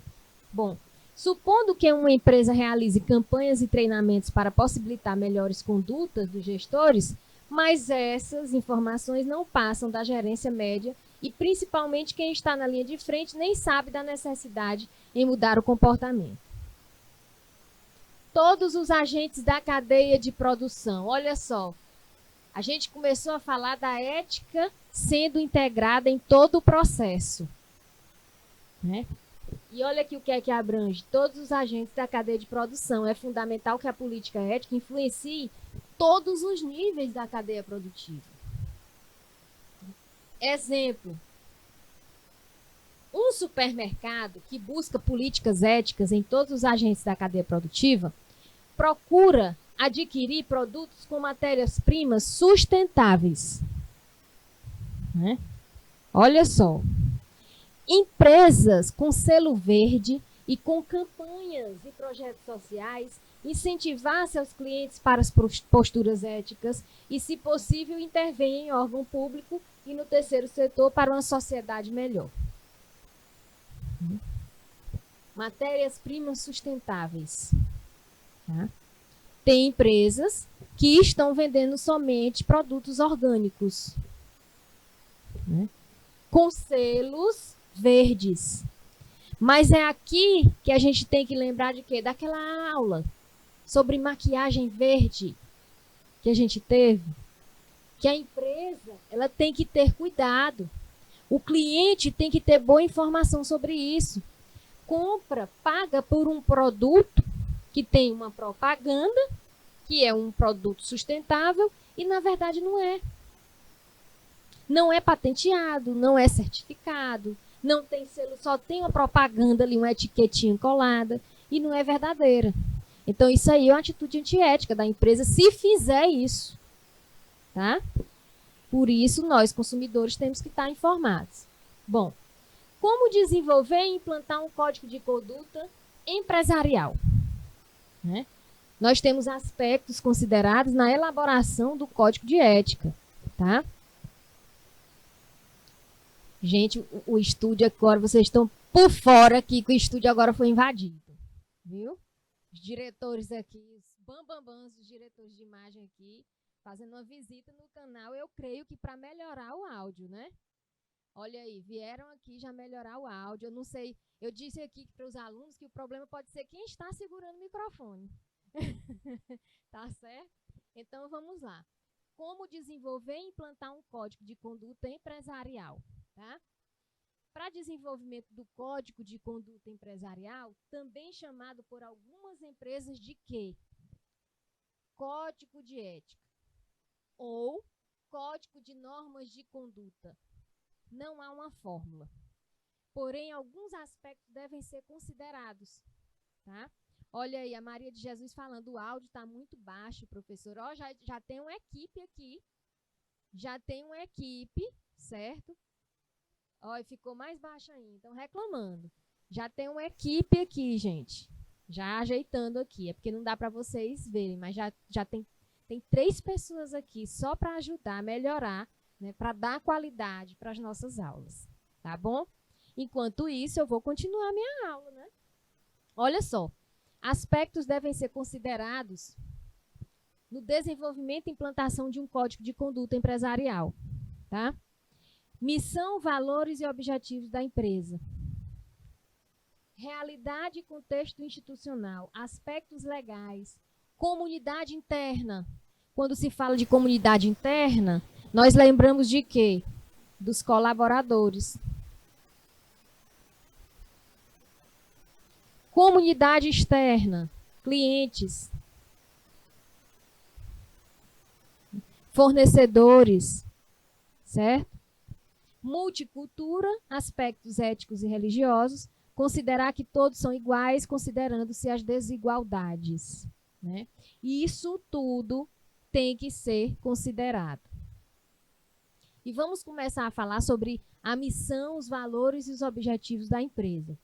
Bom, supondo que uma empresa realize campanhas e treinamentos para possibilitar melhores condutas dos gestores, mas essas informações não passam da gerência média e principalmente quem está na linha de frente nem sabe da necessidade em mudar o comportamento. Todos os agentes da cadeia de produção, olha só, a gente começou a falar da ética sendo integrada em todo o processo, né? E olha aqui o que é que abrange todos os agentes da cadeia de produção. É fundamental que a política ética influencie todos os níveis da cadeia produtiva. Exemplo, um supermercado que busca políticas éticas em todos os agentes da cadeia produtiva procura adquirir produtos com matérias-primas sustentáveis. Né? Olha só. Empresas com selo verde e com campanhas e projetos sociais, incentivar seus clientes para as posturas éticas e, se possível, intervir em órgão público e no terceiro setor para uma sociedade melhor. Matérias-primas sustentáveis. Tá? Tem empresas que estão vendendo somente produtos orgânicos, né, com selos verdes. Mas é aqui que a gente tem que lembrar de quê? Daquela aula sobre maquiagem verde que a gente teve. Que a empresa ela tem que ter cuidado. O cliente tem que ter boa informação sobre isso. Compra, paga por um produto que tem uma propaganda, que é um produto sustentável, e na verdade não é. Não é patenteado, não é certificado, não tem selo, só tem uma propaganda ali, uma etiquetinha colada, e não é verdadeira. Então, isso aí é uma atitude antiética da empresa, se fizer isso. Tá? Por isso, nós, consumidores, temos que estar informados. Bom, como desenvolver e implantar um código de conduta empresarial? Né? Nós temos aspectos considerados na elaboração do código de ética. Tá? Gente, o estúdio agora, vocês estão por fora aqui, que o estúdio agora foi invadido. Viu? Os diretores aqui, os bambambãs dos diretores de imagem aqui, fazendo uma visita no canal, eu creio que para melhorar o áudio, né? Olha aí, vieram aqui já melhorar o áudio. Eu não sei, eu disse aqui para os alunos que o problema pode ser quem está segurando o microfone. Tá certo? Então, vamos lá. Como desenvolver e implantar um código de conduta empresarial? Tá? Para desenvolvimento do código de conduta empresarial, também chamado por algumas empresas de quê? Código de ética ou código de normas de conduta. Não há uma fórmula. Porém, alguns aspectos devem ser considerados. Tá? Olha aí, a Maria de Jesus falando, o áudio está muito baixo, professor. Ó, já tem uma equipe aqui. Já tem uma equipe, certo? Ó, ficou mais baixo ainda, estão reclamando. Já tem uma equipe aqui, gente. Já ajeitando aqui. É porque não dá para vocês verem, mas já tem 3 pessoas aqui só para ajudar a melhorar, né, para dar qualidade para as nossas aulas. Tá bom? Enquanto isso, eu vou continuar a minha aula, né? Olha só. Aspectos devem ser considerados no desenvolvimento e implantação de um código de conduta empresarial. Tá? Missão, valores e objetivos da empresa. realidade e contexto institucional, aspectos legais, comunidade interna. Quando se fala de comunidade interna, nós lembramos de quê? Dos colaboradores. Comunidade externa, clientes, fornecedores, certo? Multicultura, aspectos éticos e religiosos, considerar que todos são iguais, considerando-se as desigualdades, né? E isso tudo tem que ser considerado. E vamos começar a falar sobre a missão, os valores e os objetivos da empresa.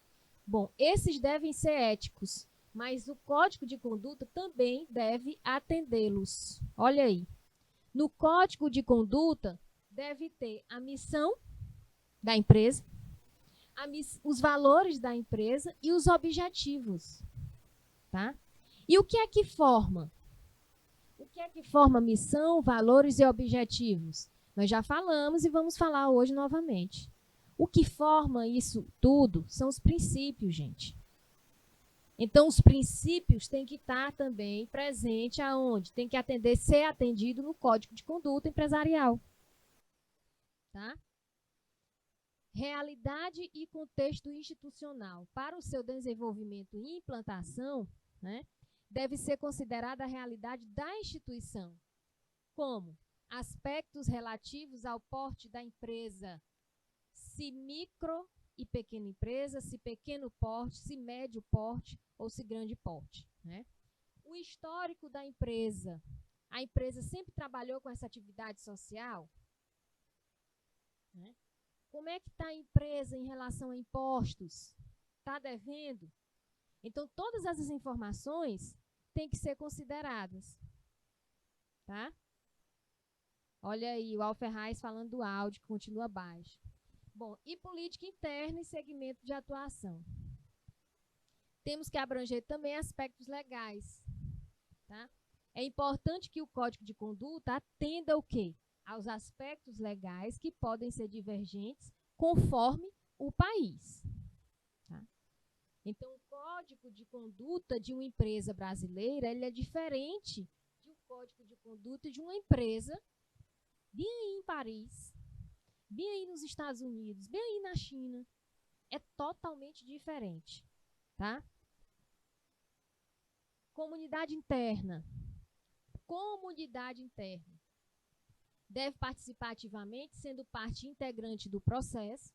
Bom, esses devem ser éticos, mas o código de conduta também deve atendê-los. Olha aí. No código de conduta, deve ter a missão da empresa, os valores da empresa e os objetivos. Tá? E o que é que forma? O que é que forma missão, valores e objetivos? Nós já falamos e vamos falar hoje novamente. O que forma isso tudo são os princípios, gente. Então, os princípios têm que estar também presentes aonde? Tem que ser atendido no Código de Conduta Empresarial. Tá? Realidade e contexto institucional. Para o seu desenvolvimento e implantação, né, deve ser considerada a realidade da instituição, como aspectos relativos ao porte da empresa, se micro e pequena empresa, se pequeno porte, se médio porte ou se grande porte, né? O histórico da empresa. A empresa sempre trabalhou com essa atividade social? Né? Como é que está a empresa em relação a impostos? Está devendo? Então, todas essas informações têm que ser consideradas. Tá? Olha aí, o Alferraz falando do áudio, que continua baixo. Bom, e política interna e segmento de atuação. Temos que abranger também aspectos legais. Tá? É importante que o Código de Conduta atenda o quê? Aos aspectos legais que podem ser divergentes conforme o país. Tá? Então, o Código de Conduta de uma empresa brasileira ele é diferente do Código de Conduta de uma empresa bem aí em Paris, bem aí nos Estados Unidos, bem aí na China. É totalmente diferente. Tá? Comunidade interna. Comunidade interna. Deve participar ativamente, sendo parte integrante do processo.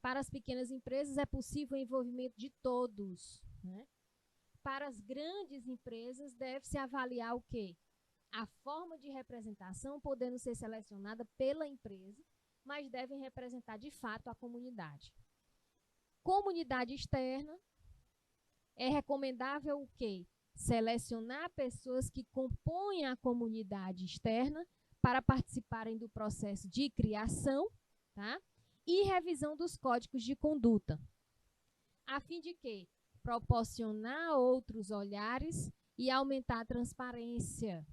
Para as pequenas empresas é possível o envolvimento de todos. Né? Para as grandes empresas deve-se avaliar o quê? A forma de representação podendo ser selecionada pela empresa, mas devem representar de fato a comunidade. Comunidade externa, é recomendável o quê? Selecionar pessoas que compõem a comunidade externa para participarem do processo de criação, tá? E revisão dos códigos de conduta, a fim de quê? Proporcionar outros olhares e aumentar a transparência.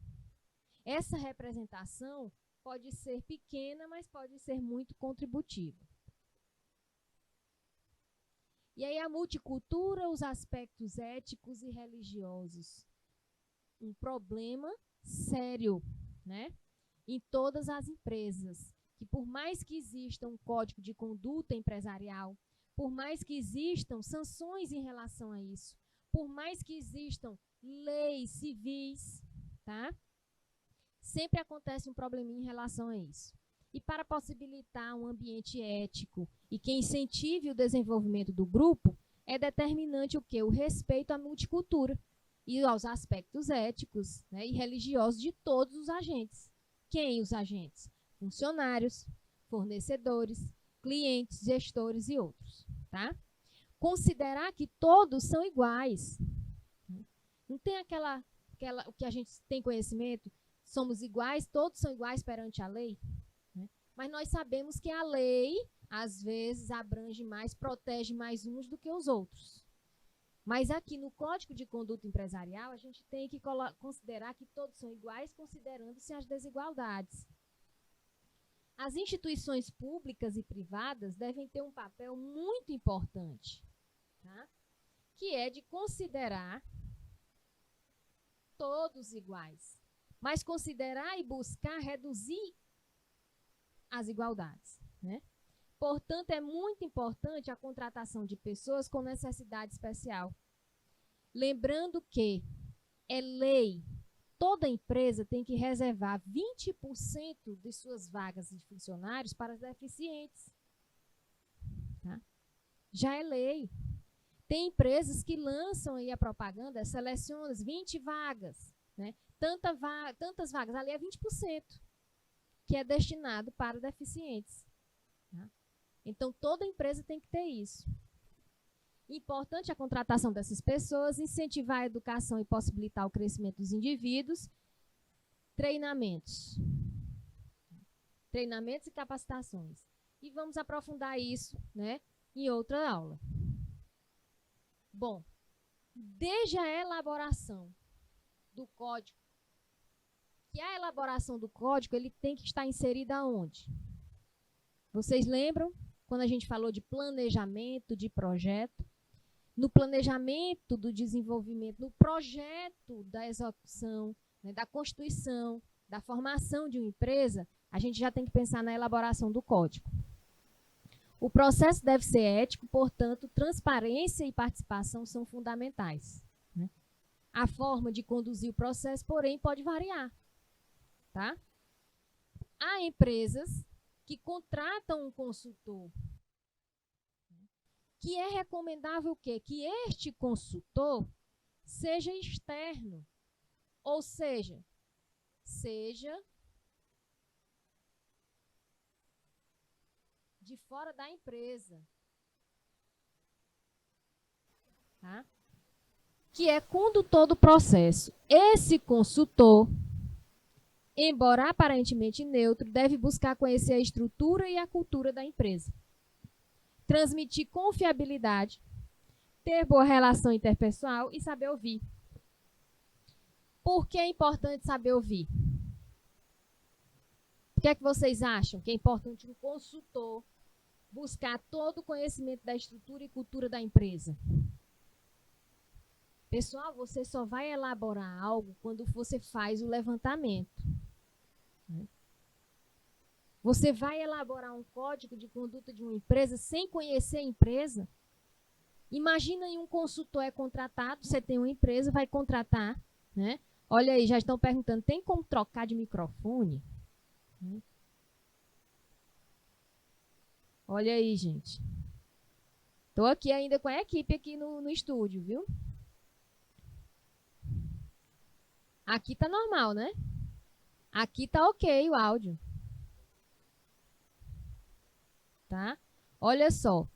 Essa representação pode ser pequena, mas pode ser muito contributiva. E aí a multicultura, os aspectos éticos e religiosos. Um problema sério, né? Em todas as empresas, que por mais que exista um código de conduta empresarial, por mais que existam sanções em relação a isso, por mais que existam leis civis, tá? Sempre acontece um probleminha em relação a isso. E para possibilitar um ambiente ético e que incentive o desenvolvimento do grupo, é determinante o quê? O respeito à multicultura e aos aspectos éticos, né, e religiosos de todos os agentes. Quem os agentes? Funcionários, fornecedores, clientes, gestores e outros. Tá? Considerar que todos são iguais. Não tem o que a gente tem conhecimento, somos iguais, todos são iguais perante a lei. Né? Mas nós sabemos que a lei, às vezes, abrange mais, protege mais uns do que os outros. Mas aqui no Código de Conduta Empresarial, a gente tem que considerar que todos são iguais, considerando-se as desigualdades. As instituições públicas e privadas devem ter um papel muito importante. Tá? que é de considerar todos iguais, mas considerar e buscar reduzir as desigualdades, né? Portanto, é muito importante a contratação de pessoas com necessidade especial. Lembrando que é lei, toda empresa tem que reservar 20% de suas vagas de funcionários para os deficientes. Tá? Já é lei. Tem empresas que lançam aí a propaganda, selecionam 20 vagas, né? Tantas vagas, ali é 20%, que é destinado para deficientes. Tá? Então, toda empresa tem que ter isso. Importante a contratação dessas pessoas, incentivar a educação e possibilitar o crescimento dos indivíduos, treinamentos e capacitações. E vamos aprofundar isso, né, em outra aula. Bom, desde a elaboração do código, que a elaboração do código ele tem que estar inserida aonde? Vocês lembram quando a gente falou de planejamento de projeto? No planejamento do desenvolvimento, no projeto da execução, né, da constituição, da formação de uma empresa, a gente já tem que pensar na elaboração do código. O processo deve ser ético, portanto, transparência e participação são fundamentais. Né? A forma de conduzir o processo, porém, pode variar. Tá? Há empresas que contratam um consultor, que é recomendável o quê? Que este consultor seja externo, ou seja de fora da empresa, tá? Que é condutor do processo. Esse consultor, embora aparentemente neutro, deve buscar conhecer a estrutura e a cultura da empresa, transmitir confiabilidade, ter boa relação interpessoal e saber ouvir. Por que é importante saber ouvir? Por que é que vocês acham que é importante um consultor buscar todo o conhecimento da estrutura e cultura da empresa? Pessoal, você só vai elaborar algo quando você faz o levantamento. Você vai elaborar um código de conduta de uma empresa sem conhecer a empresa? Imagina aí um consultor é contratado, você tem uma empresa, vai contratar, né? Olha aí, já estão perguntando, tem como trocar de microfone? Olha aí, gente. Estou aqui ainda com a equipe aqui no estúdio, viu? Aqui tá normal, né? Aqui tá ok o áudio. Tá? Olha só.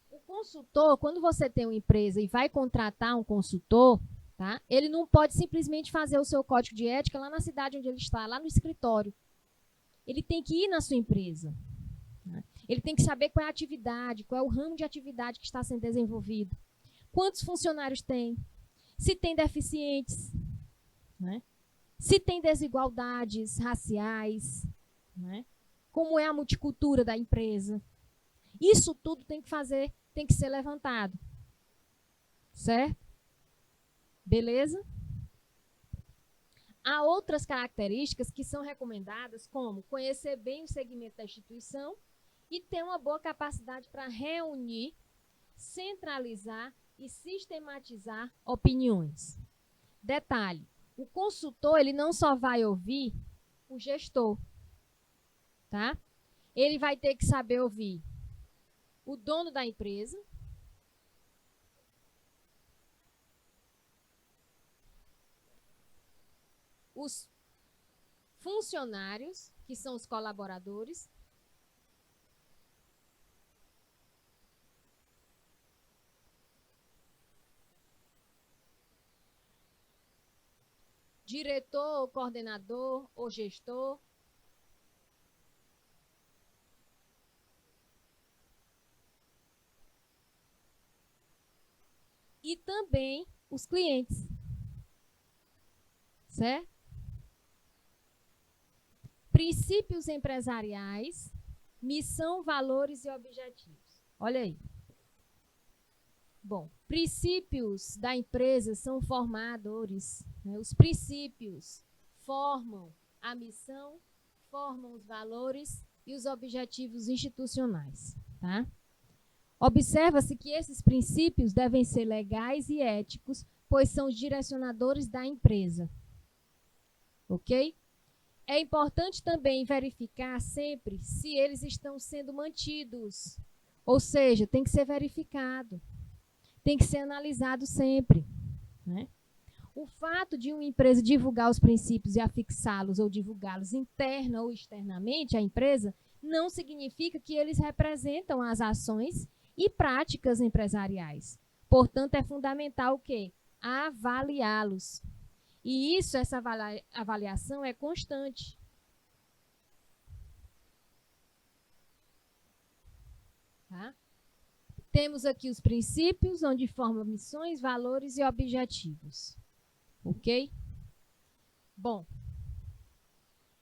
O consultor, quando você tem uma empresa e vai contratar um consultor, tá? Ele não pode simplesmente fazer o seu código de ética lá na cidade onde ele está, lá no escritório. Ele tem que ir na sua empresa. Tá? Ele tem que saber qual é a atividade, qual é o ramo de atividade que está sendo desenvolvido. Quantos funcionários tem? Se tem deficientes, né? Se tem desigualdades raciais, né? Como é a multicultura da empresa. Isso tudo tem que ser levantado. Certo? Beleza? Há outras características que são recomendadas, como conhecer bem o segmento da instituição e ter uma boa capacidade para reunir, centralizar e sistematizar opiniões. Detalhe, o consultor ele não só vai ouvir o gestor, tá? Ele vai ter que saber ouvir o dono da empresa, os funcionários, que são os colaboradores, diretor, ou coordenador ou gestor, e também os clientes. Certo? Princípios empresariais, missão, valores e objetivos. Olha aí. Bom, princípios da empresa são formadores, né? Os princípios formam a missão, formam os valores e os objetivos institucionais, tá? Observa-se que esses princípios devem ser legais e éticos, pois são os direcionadores da empresa. Ok? É importante também verificar sempre se eles estão sendo mantidos. Ou seja, tem que ser verificado. Tem que ser analisado sempre, né? O fato de uma empresa divulgar os princípios e afixá-los ou divulgá-los interna ou externamente à empresa não significa que eles representam as ações e práticas empresariais. Portanto, é fundamental o quê? Avaliá-los. E isso, essa avaliação é constante. Tá? Temos aqui os princípios, onde formam missões, valores e objetivos. Ok? Bom,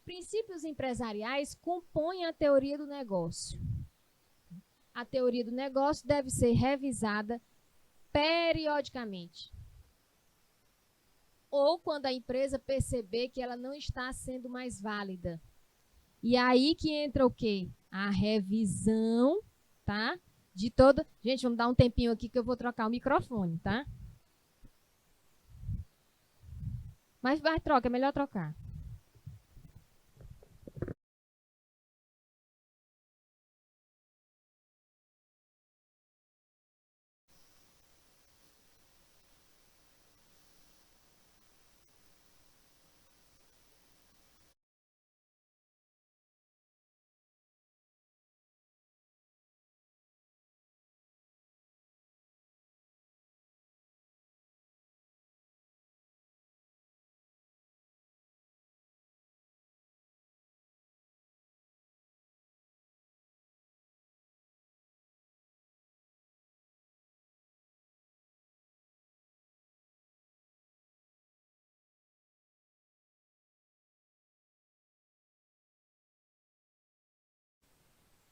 princípios empresariais compõem a teoria do negócio. A teoria do negócio deve ser revisada periodicamente. Ou quando a empresa perceber que ela não está sendo mais válida. E aí que entra o quê? A revisão, tá? De toda... Gente, vamos dar um tempinho aqui que eu vou trocar o microfone, tá? Mas vai, troca, é melhor trocar.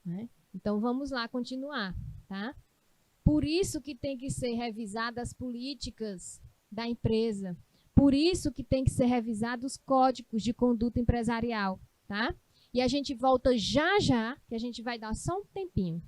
Né? Então, vamos lá continuar, tá? Por isso que tem que ser revisadas as políticas da empresa. Por isso que tem que ser revisados os códigos de conduta empresarial, tá? E a gente volta já já, que a gente vai dar só um tempinho.